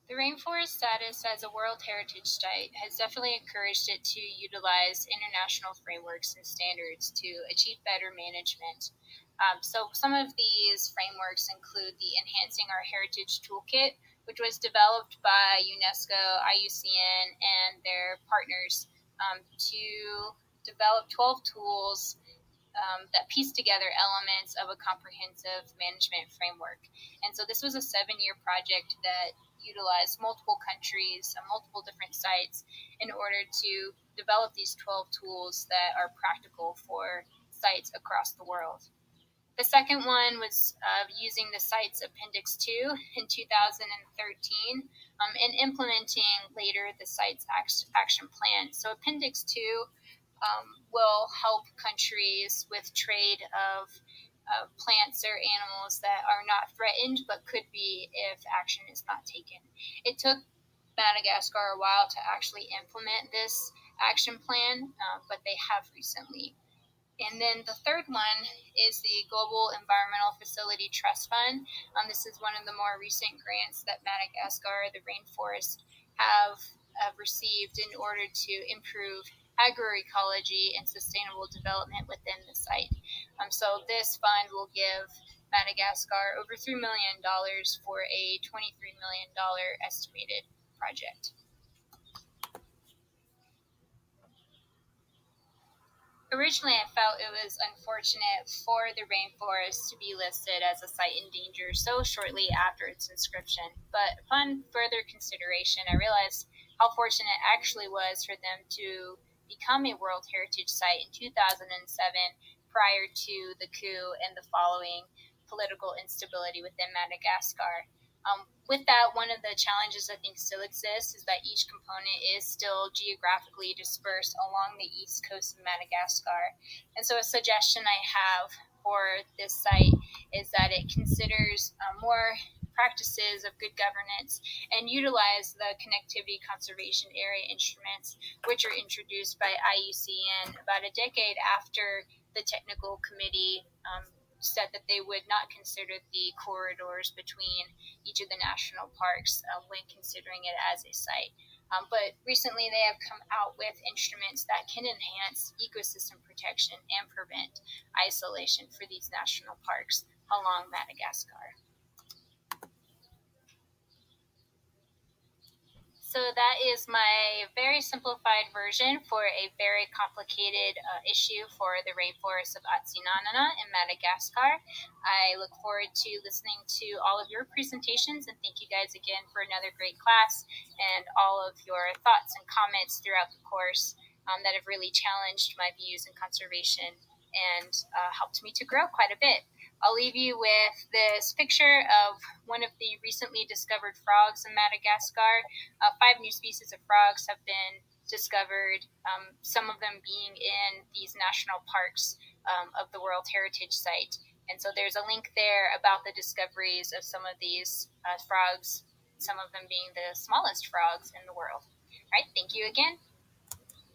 The rainforest status as a World Heritage Site has definitely encouraged it to utilize international frameworks and standards to achieve better management. So, some of these frameworks include the Enhancing Our Heritage Toolkit, which was developed by UNESCO, IUCN, and their partners to develop 12 tools that piece together elements of a comprehensive management framework. And so this was a 7-year project that utilized multiple countries, multiple different sites in order to develop these 12 tools that are practical for sites across the world. The second one was using the site's Appendix 2 in 2013 and implementing later the site's action plan. So, Appendix 2 will help countries with trade of plants or animals that are not threatened but could be if action is not taken. It took Madagascar a while to actually implement this action plan, but they have recently. And then the third one is the Global Environmental Facility Trust Fund. This is one of the more recent grants that Madagascar, the rainforest, have received in order to improve agroecology and sustainable development within the site. So this fund will give Madagascar over $3 million for a $23 million estimated project. Originally, I felt it was unfortunate for the rainforest to be listed as a site in danger so shortly after its inscription, but upon further consideration, I realized how fortunate it actually was for them to become a World Heritage Site in 2007 prior to the coup and the following political instability within Madagascar. With that, one of the challenges I think still exists is that each component is still geographically dispersed along the east coast of Madagascar. And so, a suggestion I have for this site is that it considers more practices of good governance and utilize the connectivity conservation area instruments, which are introduced by IUCN about a decade after the technical committee said that they would not consider the corridors between each of the national parks when considering it as a site. But recently, they have come out with instruments that can enhance ecosystem protection and prevent isolation for these national parks along Madagascar. So that is my very simplified version for a very complicated issue for the rainforest of Atsinanana in Madagascar. I look forward to listening to all of your presentations, and thank you guys again for another great class and all of your thoughts and comments throughout the course that have really challenged my views in conservation and helped me to grow quite a bit. I'll leave you with this picture of one of the recently discovered frogs in Madagascar. 5 new species of frogs have been discovered, some of them being in these national parks of the World Heritage Site. And so there's a link there about the discoveries of some of these frogs, some of them being the smallest frogs in the world. All right, thank you again.